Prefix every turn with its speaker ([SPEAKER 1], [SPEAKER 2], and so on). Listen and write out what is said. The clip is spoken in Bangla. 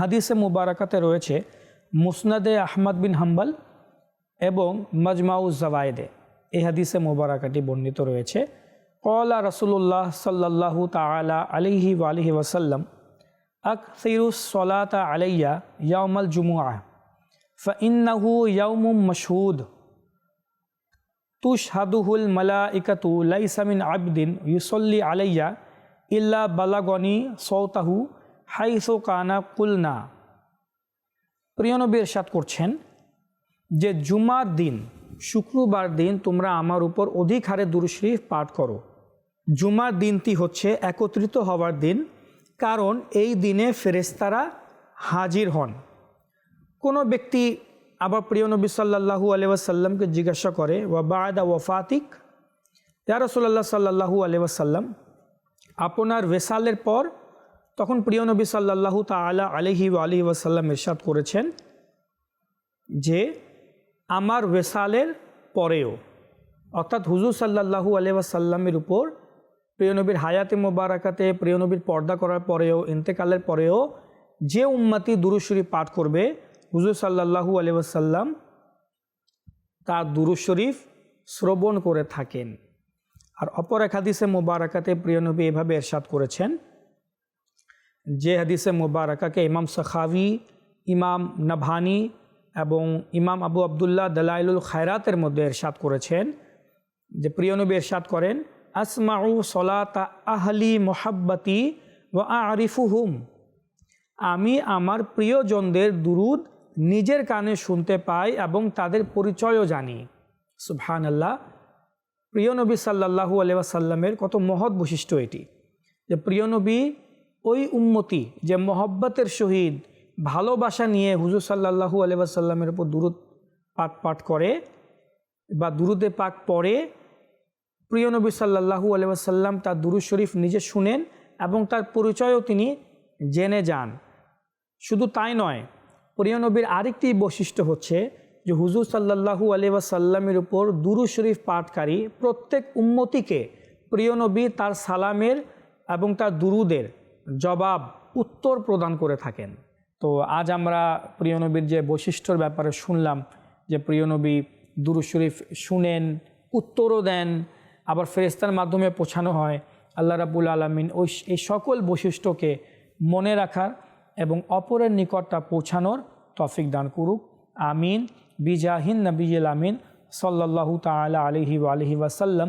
[SPEAKER 1] হাদিসে মুবারাকাতে রয়েছে মুসনাদে আহমদ বিন হাম্বল এবং মাজমাউজ জাওয়ায়েদে। এই হাদিসে মুবারাকাটি বর্ণিত রয়েছে, ক্বালা রাসূলুল্লাহ সাল্লাল্লাহু তাআলা আলাইহি ওয়া আলিহি ওয়াসাল্লাম আকসিরুস সলাতা আলাইয়া ইয়াউমাল জুমুআহ ফাইন্নাহু ইয়াউমুম মাশহুদ তুশহাদুহুল মালাইকাতু লাইসা মিন আবদিন ইউসাল্লি আলাইয়া ইল্লা বালাগনি সওতাহু হাইসু কানা কুলনা। প্রিয় নবী ইরশাদ করছেন যে জুমার দিন, শুক্রবার দিন তোমরা আমার উপর অধিক হারে দুরূদ শরীফ পাঠ করো। জুমার দিনটি হচ্ছে একত্রিত হওয়ার দিন, কারণ এই দিনে ফেরেশতারা হাজির হন। কোনো ব্যক্তি আবার প্রিয় নবী সাল্লাল্লাহু আলাইহি ওয়াসাল্লামকে জিজ্ঞাসা করে, ওয়া বা'দা ওয়াফাতিক, ইয়া রাসূলুল্লাহ সাল্লাল্লাহু আলাইহি ওয়াসাল্লাম, আপনার ওয়াসালের পর? তখন প্রিয় নবী সাল্লাল্লাহু তাআলা আলাইহি ওয়া আলিহি ওয়াসাল্লাম ইরশাদ করেছেন যে আমার ওয়াসালের পরেও, অর্থাৎ হুজুর সাল্লাল্লাহু আলাইহি ওয়াসাল্লামের উপর প্রিয় নবীর হায়াতে মোবারাকাতে, প্রিয় নবীর পর্দা করার পরেও, ইন্তেকালের পরেও যে উম্মতি দুরূদ শরীফ পাঠ করবে, হুজুর সাল্লাল্লাহু আলাইহি ওয়াসাল্লাম তার দুরূদ শরীফ শ্রবণ করে থাকেন। আর অপর এক হাদিসে মোবারাকাতে প্রিয় নবী এভাবে ইরশাদ করেছেন, যে হাদিসে মোবারকাকে ইমাম সাখাভি, ইমাম নাভানি এবং ইমাম আবু আবদুল্লাহ দালাইলুল খায়রাতের মধ্যে ইরশাদ করেছেন যে প্রিয় নবী ইরশাদ করেন, আসমাউ সলাতা আহলি মুহাব্বতি ওয়া আরিফুহুম, আমি আমার প্রিয়জনদের দুরুদ নিজের কানে শুনতে পাই এবং তাদের পরিচয়ও জানি। সুবহানাল্লাহ। প্রিয় নবী সাল্লাল্লাহু আলাইহি ওয়াসাল্লামের কত মহৎ বৈশিষ্ট্য এটি, যে প্রিয় নবী ওই উম্মতি যে মহব্বতের সহিত ভালোবাসা নিয়ে হুজুর সাল্লাল্লাহু আলাইহি ওয়াসাল্লামের উপর দুরুদ পাঠ করে বা দুরুদে পাক পড়ে, প্রিয় নবী সাল্লাল্লাহু আলাইহি ওয়াসাল্লাম তার দুরুদ শরীফ নিজে শুনেন এবং তার পরিচয়ও তিনি জেনে যান। শুধু তাই নয়, প্রিয় নবীর আরেকটি বৈশিষ্ট্য হচ্ছে যে হুজুর সাল্লাল্লাহু আলাইহি ওয়াসাল্লামের উপর দুরুদ শরীফ পাঠকারী প্রত্যেক উম্মতিকে প্রিয় নবী তার সালামের এবং তার দুরুদের জবাব উত্তর প্রদান করে থাকেন। তো আজ আমরা প্রিয় নবীর যে বৈশিষ্ট্যর ব্যাপারে শুনলাম, যে প্রিয় নবী দুরূদ শরীফ শুনেন, উত্তরও দেন, আবার ফেরেশতার মাধ্যমে পৌঁছানো হয়। আল্লাহ রাব্বুল আলামিন এই সকল বৈশিষ্ট্যকে মনে রাখার এবং অপরের নিকটটা পৌঁছানোর তৌফিক দান করুক। আমিন। বিজাহিন নবিয়্যিল আমিন সাল্লাল্লাহু তাআলা আলাইহি ওয়া আলিহি ওয়াসাল্লাম।